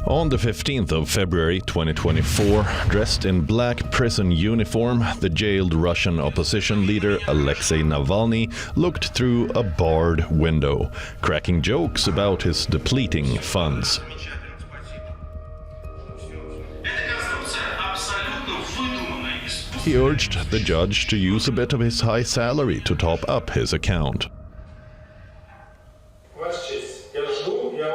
On the 15th of February 2024, dressed in black prison uniform, the jailed Russian opposition leader Alexei Navalny looked through a barred window, cracking jokes about his depleting funds. He urged the judge to use a bit of his high salary to top up his account.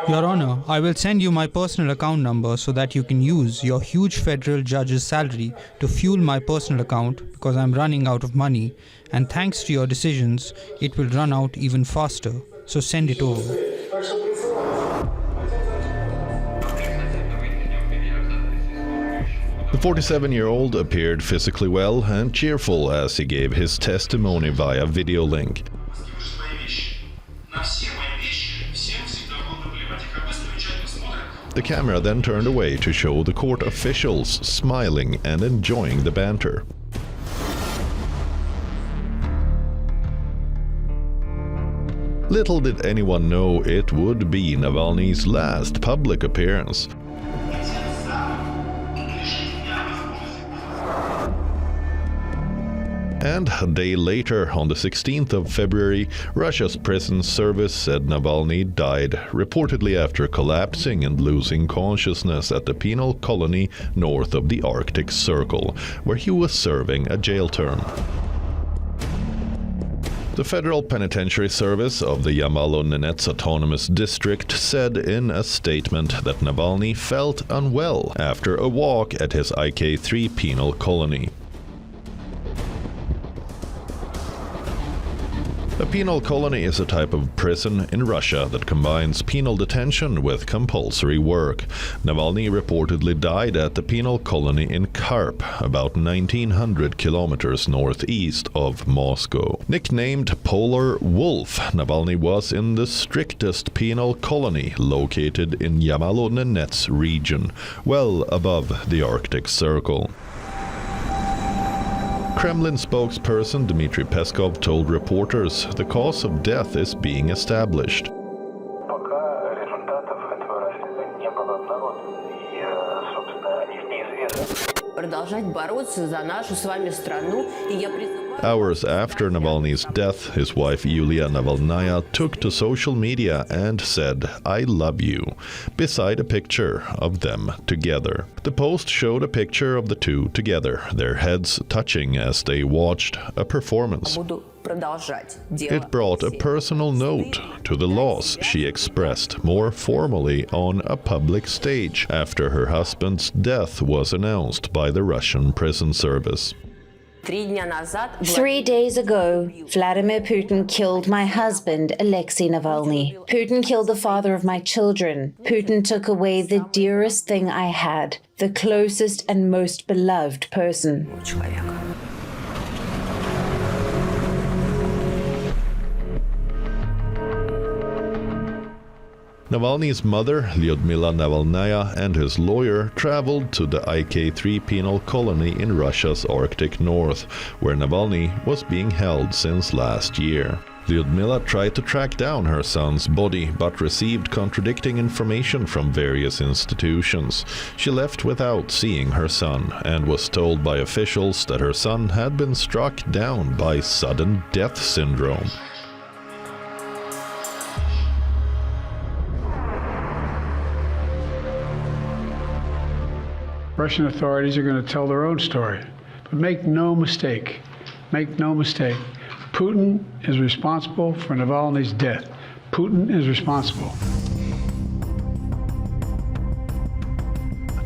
Your Honor, I will send you my personal account number so that you can use your huge federal judge's salary to fuel my personal account because I'm running out of money, and thanks to your decisions, it will run out even faster. So send it over. The 47-year-old appeared physically well and cheerful as he gave his testimony via video link. The camera then turned away to show the court officials smiling and enjoying the banter. Little did anyone know it would be Navalny's last public appearance. And a day later, on the 16th of February, Russia's prison service said Navalny died, reportedly after collapsing and losing consciousness at the penal colony north of the Arctic Circle, where he was serving a jail term. The Federal Penitentiary Service of the Yamalo-Nenets Autonomous District said in a statement that Navalny felt unwell after a walk at his IK3 penal colony. A penal colony is a type of prison in Russia that combines penal detention with compulsory work. Navalny reportedly died at the penal colony in Karp, about 1,900 kilometers northeast of Moscow. Nicknamed Polar Wolf, Navalny was in the strictest penal colony located in Yamalo-Nenets region, well above the Arctic Circle. Kremlin spokesperson Dmitry Peskov told reporters the cause of death is being established. Hours after Navalny's death, his wife Yulia Navalnaya took to social media and said, "I love you," beside a picture of them together. The post showed a picture of the two together, their heads touching as they watched a performance. It brought a personal note to the loss she expressed more formally on a public stage after her husband's death was announced by the Russian prison service. 3 days ago, Vladimir Putin killed my husband, Alexei Navalny. Putin killed the father of my children. Putin took away the dearest thing I had, the closest and most beloved person. Navalny's mother, Yulia Navalnaya, and his lawyer traveled to the IK3 penal colony in Russia's Arctic North, where Navalny was being held since last year. Lyudmila tried to track down her son's body, but received contradicting information from various institutions. She left without seeing her son, and was told by officials that her son had been struck down by sudden death syndrome. Russian authorities are going to tell their own story. But make no mistake, Putin is responsible for Navalny's death. Putin is responsible.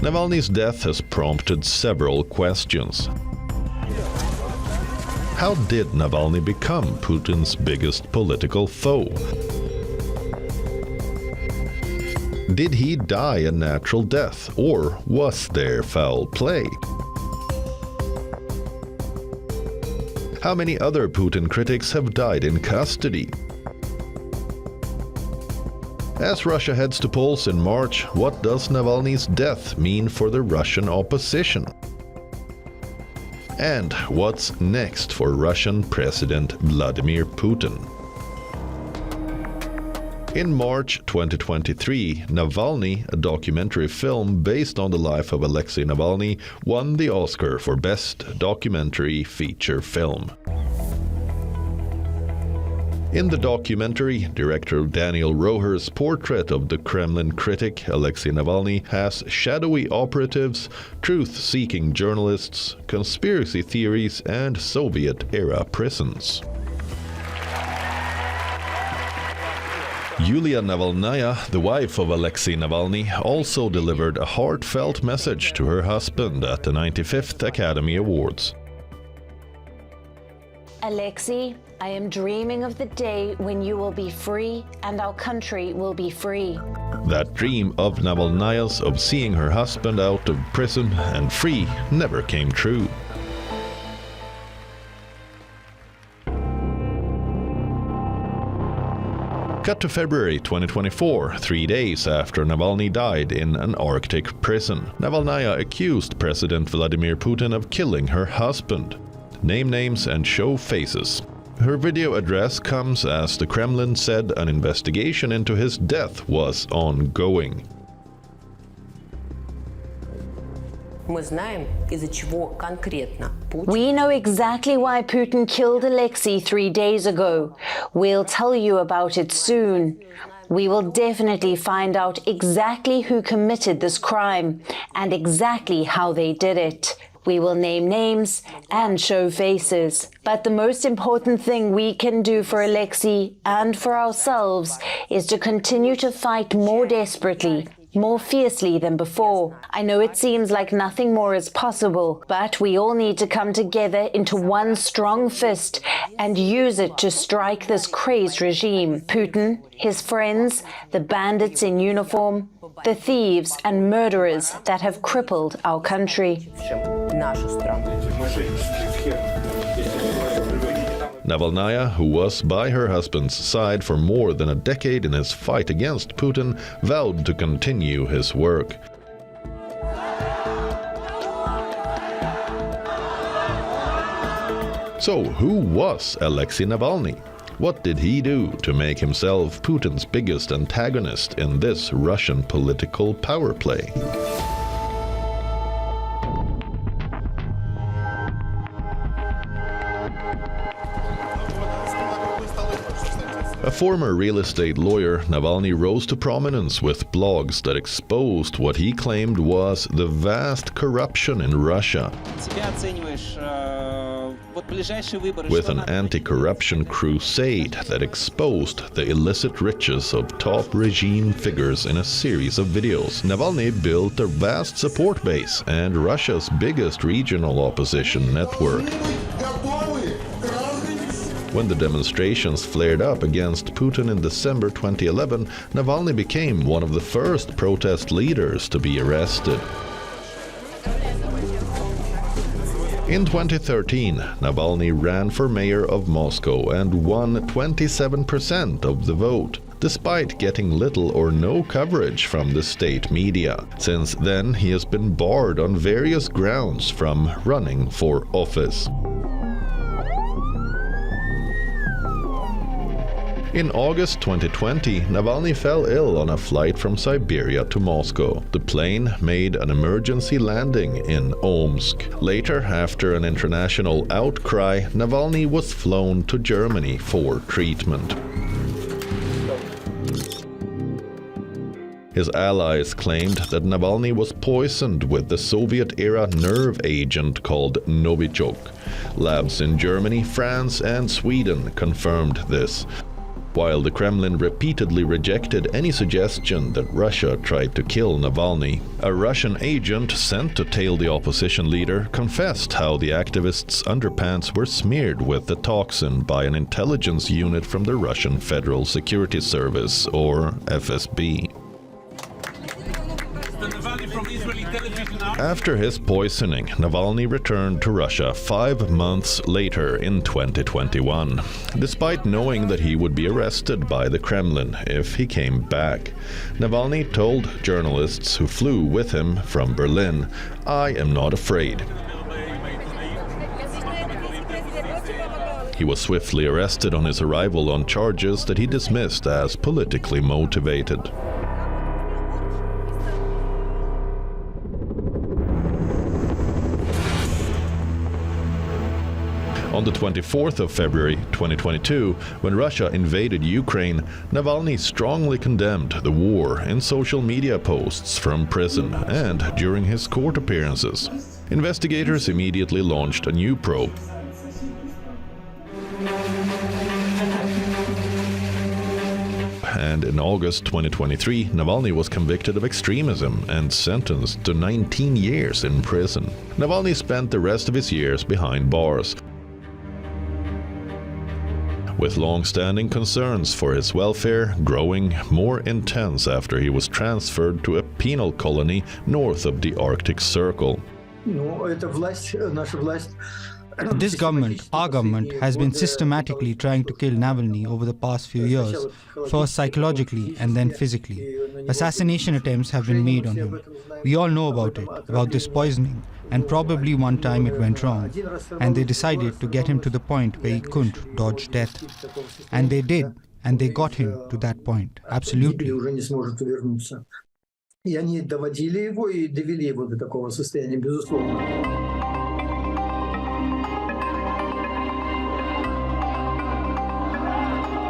Navalny's death has prompted several questions. How did Navalny become Putin's biggest political foe? Did he die a natural death, or was there foul play? How many other Putin critics have died in custody? As Russia heads to polls in March, what does Navalny's death mean for the Russian opposition? And what's next for Russian President Vladimir Putin? In March 2023, Navalny, a documentary film based on the life of Alexei Navalny, won the Oscar for Best Documentary Feature Film. In the documentary, director Daniel Roher's portrait of the Kremlin critic Alexei Navalny has shadowy operatives, truth-seeking journalists, conspiracy theories, and Soviet-era prisons. Yulia Navalnaya, the wife of Alexei Navalny, also delivered a heartfelt message to her husband at the 95th Academy Awards. Alexei, I am dreaming of the day when you will be free and our country will be free. That dream of Navalnaya's of seeing her husband out of prison and free never came true. Cut to February 2024, 3 days after Navalny died in an Arctic prison. Navalnaya accused President Vladimir Putin of killing her husband. Name names and show faces. Her video address comes as the Kremlin said an investigation into his death was ongoing. Мы знаем, из-за чего конкретно Путин. We know exactly why Putin killed Alexei 3 days ago. We'll tell you about it soon. We will definitely find out exactly who committed this crime and exactly how they did it. We will name names and show faces. But the most important thing we can do for Alexei and for ourselves is to continue to fight more desperately, more fiercely than before. I know it seems like nothing more is possible, but we all need to come together into one strong fist and use it to strike this crazed regime. Putin, his friends, the bandits in uniform, the thieves and murderers that have crippled our country. Нашу страну. Navalnaya, who was by her husband's side for more than a decade in his fight against Putin, vowed to continue his work. So, who was Alexei Navalny? What did he do to make himself Putin's biggest antagonist in this Russian political power play? A former real estate lawyer, Navalny rose to prominence with blogs that exposed what he claimed was the vast corruption in Russia. With an anti-corruption crusade that exposed the illicit riches of top regime figures in a series of videos, Navalny built a vast support base and Russia's biggest regional opposition network. When the demonstrations flared up against Putin in December 2011, Navalny became one of the first protest leaders to be arrested. In 2013, Navalny ran for mayor of Moscow and won 27% of the vote, despite getting little or no coverage from the state media. Since then, he has been barred on various grounds from running for office. In August 2020, Navalny fell ill on a flight from Siberia to Moscow. The plane made an emergency landing in Omsk. Later, after an international outcry, Navalny was flown to Germany for treatment. His allies claimed that Navalny was poisoned with the Soviet-era nerve agent called Novichok. Labs in Germany, France, and Sweden confirmed this, while the Kremlin repeatedly rejected any suggestion that Russia tried to kill Navalny. A Russian agent sent to tail the opposition leader confessed how the activists' underpants were smeared with the toxin by an intelligence unit from the Russian Federal Security Service, or FSB. After his poisoning, Navalny returned to Russia 5 months later in 2021, despite knowing that he would be arrested by the Kremlin if he came back. Navalny told journalists who flew with him from Berlin, "I am not afraid." He was swiftly arrested on his arrival on charges that he dismissed as politically motivated. On the 24th of February 2022, when Russia invaded Ukraine, Navalny strongly condemned the war in social media posts from prison and during his court appearances. Investigators immediately launched a new probe. And in August 2023, Navalny was convicted of extremism and sentenced to 19 years in prison. Navalny spent the rest of his years behind bars, with long-standing concerns for his welfare growing more intense after he was transferred to a penal colony north of the Arctic Circle. This government, our government, has been systematically trying to kill Navalny over the past few years, first psychologically and then physically. Assassination attempts have been made on him. We all know about it, about this poisoning, and probably one time it went wrong. And they decided to get him to the point where he couldn't dodge death. And they did, and they got him to that point. Absolutely.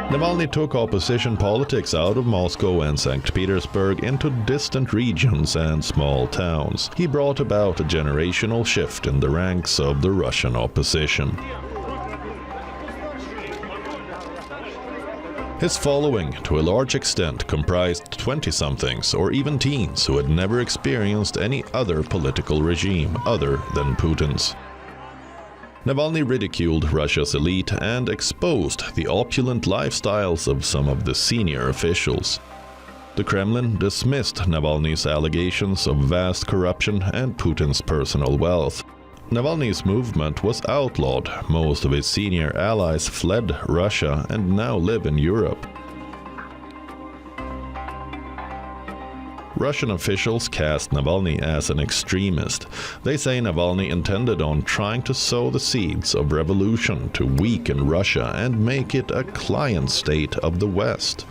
Navalny took opposition politics out of Moscow and St. Petersburg into distant regions and small towns. He brought about a generational shift in the ranks of the Russian opposition. His following, to a large extent, comprised 20-somethings or even teens who had never experienced any other political regime other than Putin's. Navalny ridiculed Russia's elite and exposed the opulent lifestyles of some of the senior officials. The Kremlin dismissed Navalny's allegations of vast corruption and Putin's personal wealth. Navalny's movement was outlawed. Most of his senior allies fled Russia and now live in Europe. Russian officials cast Navalny as an extremist. They say Navalny intended on trying to sow the seeds of revolution to weaken Russia and make it a client state of the West.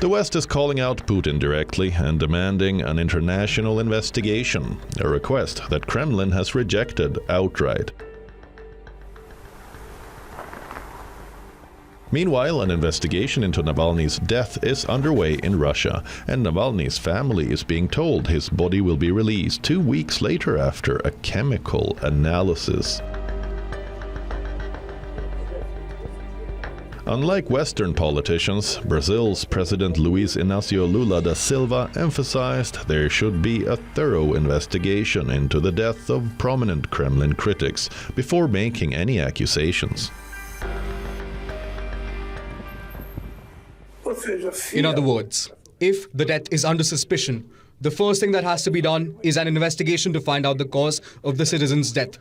The West is calling out Putin directly and demanding an international investigation, a request that Kremlin has rejected outright. Meanwhile, an investigation into Navalny's death is underway in Russia, and Navalny's family is being told his body will be released 2 weeks later after a chemical analysis. Unlike Western politicians, Brazil's President Luiz Inácio Lula da Silva emphasized there should be a thorough investigation into the death of prominent Kremlin critics before making any accusations. In other words, if the death is under suspicion, the first thing that has to be done is an investigation to find out the cause of the citizen's death.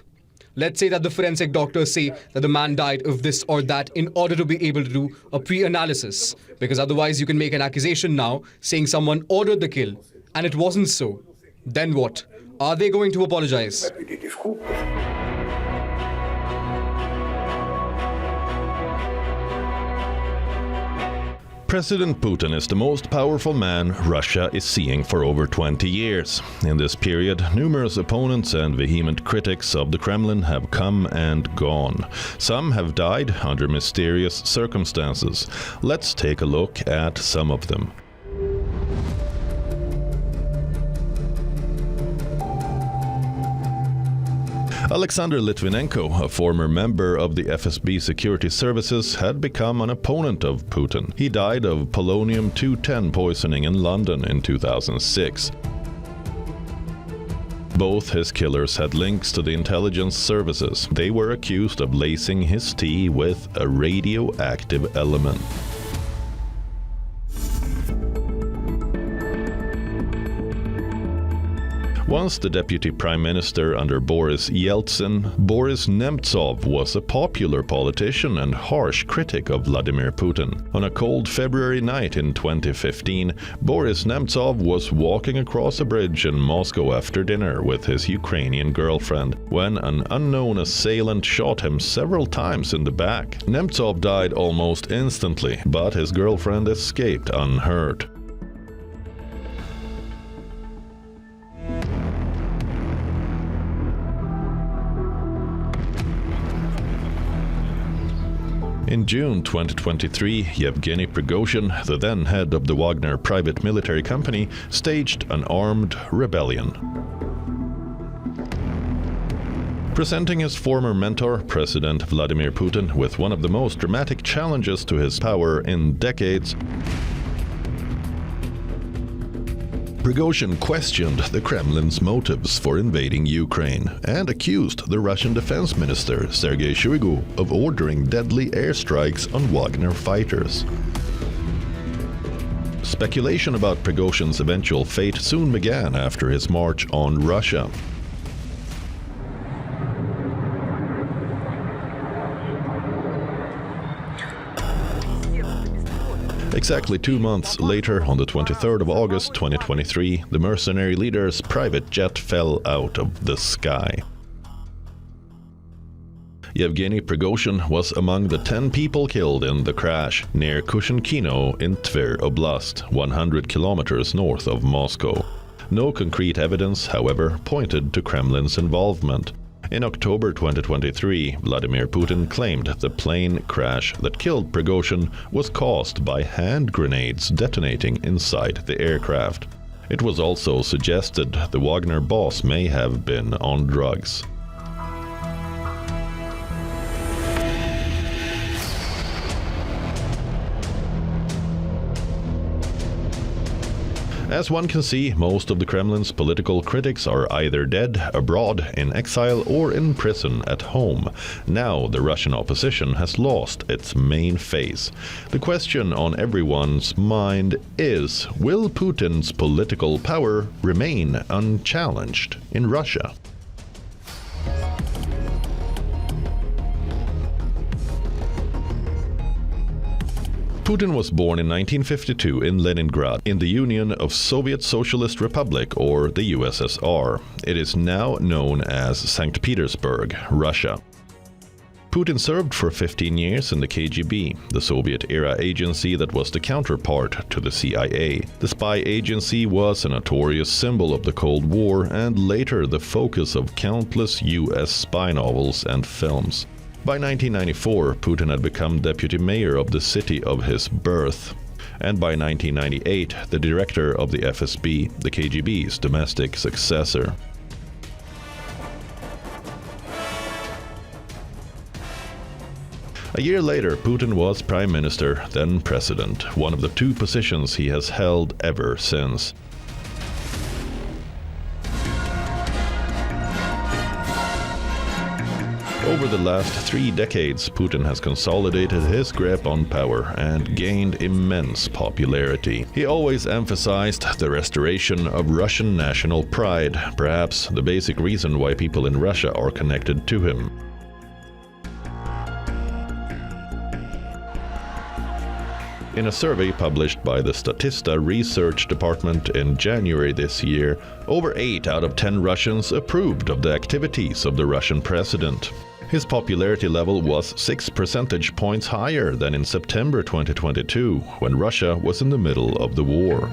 Let's say that the forensic doctors say that the man died of this or that in order to be able to do a pre-analysis, because otherwise you can make an accusation now saying someone ordered the kill, and it wasn't so. Then what? Are they going to apologize? President Putin is the most powerful man Russia is seeing for over 20 years. In this period, numerous opponents and vehement critics of the Kremlin have come and gone. Some have died under mysterious circumstances. Let's take a look at some of them. Alexander Litvinenko, a former member of the FSB security services, had become an opponent of Putin. He died of polonium-210 poisoning in London in 2006. Both his killers had links to the intelligence services. They were accused of lacing his tea with a radioactive element. Once the deputy prime minister under Boris Yeltsin, Boris Nemtsov was a popular politician and harsh critic of Vladimir Putin. On a cold February night in 2015, Boris Nemtsov was walking across a bridge in Moscow after dinner with his Ukrainian girlfriend when an unknown assailant shot him several times in the back. Nemtsov died almost instantly, but his girlfriend escaped unhurt. In June 2023, Yevgeny Prigozhin, the then head of the Wagner private military company, staged an armed rebellion. Presenting his former mentor, President Vladimir Putin, with one of the most dramatic challenges to his power in decades, Prigozhin questioned the Kremlin's motives for invading Ukraine and accused the Russian defense minister Sergei Shoigu of ordering deadly airstrikes on Wagner fighters. Speculation about Prigozhin's eventual fate soon began after his march on Russia. Exactly 2 months later, on the 23rd of August 2023, the mercenary leader's private jet fell out of the sky. Yevgeny Prigozhin was among the 10 people killed in the crash near Kushinkino in Tver Oblast, 100 kilometers north of Moscow. No concrete evidence, however, pointed to Kremlin's involvement. In October 2023, Vladimir Putin claimed the plane crash that killed Prigozhin was caused by hand grenades detonating inside the aircraft. It was also suggested the Wagner boss may have been on drugs. As one can see, most of the Kremlin's political critics are either dead, abroad, in exile, or in prison at home. Now the Russian opposition has lost its main face. The question on everyone's mind is, will Putin's political power remain unchallenged in Russia? Putin was born in 1952 in Leningrad, in the Union of Soviet Socialist Republic, or the USSR. It is now known as St. Petersburg, Russia. Putin served for 15 years in the KGB, the Soviet-era agency that was the counterpart to the CIA. The spy agency was a notorious symbol of the Cold War and later the focus of countless US spy novels and films. By 1994, Putin had become deputy mayor of the city of his birth, and by 1998, the director of the FSB, the KGB's domestic successor. A year later, Putin was prime minister, then president, one of the 2 positions he has held ever since. Over the last 3 decades, Putin has consolidated his grip on power and gained immense popularity. He always emphasized the restoration of Russian national pride, perhaps the basic reason why people in Russia are connected to him. In a survey published by the Statista Research Department in January this year, over 8 out of 10 Russians approved of the activities of the Russian president. His popularity level was 6 percentage points higher than in September 2022, when Russia was in the middle of the war.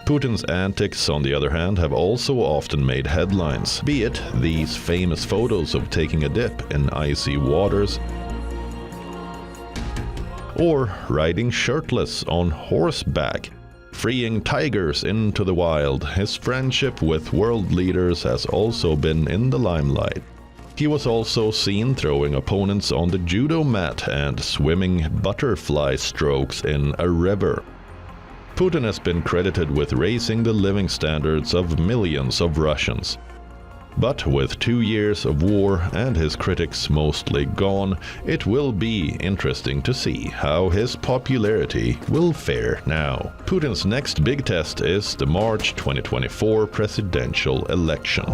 Putin's antics, on the other hand, have also often made headlines, be it these famous photos of taking a dip in icy waters, or riding shirtless on horseback, freeing tigers into the wild. His friendship with world leaders has also been in the limelight. He was also seen throwing opponents on the judo mat and swimming butterfly strokes in a river. Putin has been credited with raising the living standards of millions of Russians. But with 2 years of war and his critics mostly gone, it will be interesting to see how his popularity will fare now. Putin's next big test is the March 2024 presidential election.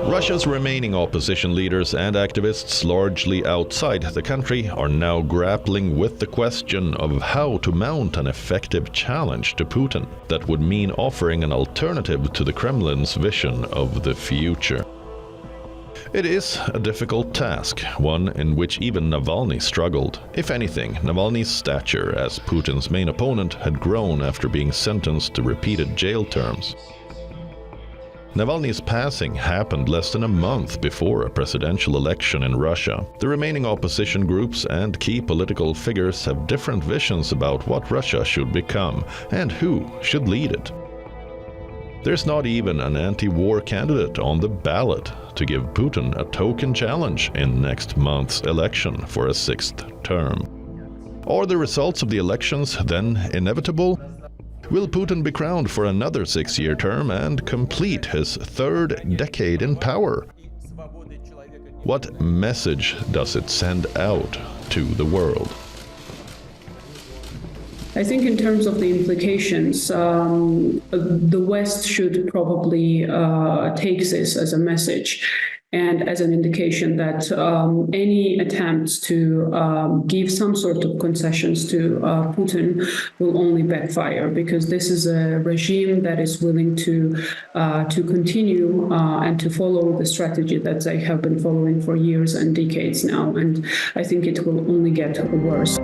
Russia's remaining opposition leaders and activists largely outside the country are now grappling with the question of how to mount an effective challenge to Putin that would mean offering an alternative to the Kremlin's vision of the future. It is a difficult task, one in which even Navalny struggled. If anything, Navalny's stature as Putin's main opponent had grown after being sentenced to repeated jail terms. Navalny's passing happened less than a month before a presidential election in Russia. The remaining opposition groups and key political figures have different visions about what Russia should become and who should lead it. There's not even an anti-war candidate on the ballot to give Putin a token challenge in next month's election for a 6th term. Are the results of the elections then inevitable? Will Putin be crowned for another 6-year term and complete his 3rd decade in power? What message does it send out to the world? I think in terms of the implications, the West should probably take this as a message and as an indication that any attempts to give some sort of concessions to Putin will only backfire, because this is a regime that is willing to continue and to follow the strategy that they have been following for years and decades now. And I think it will only get worse.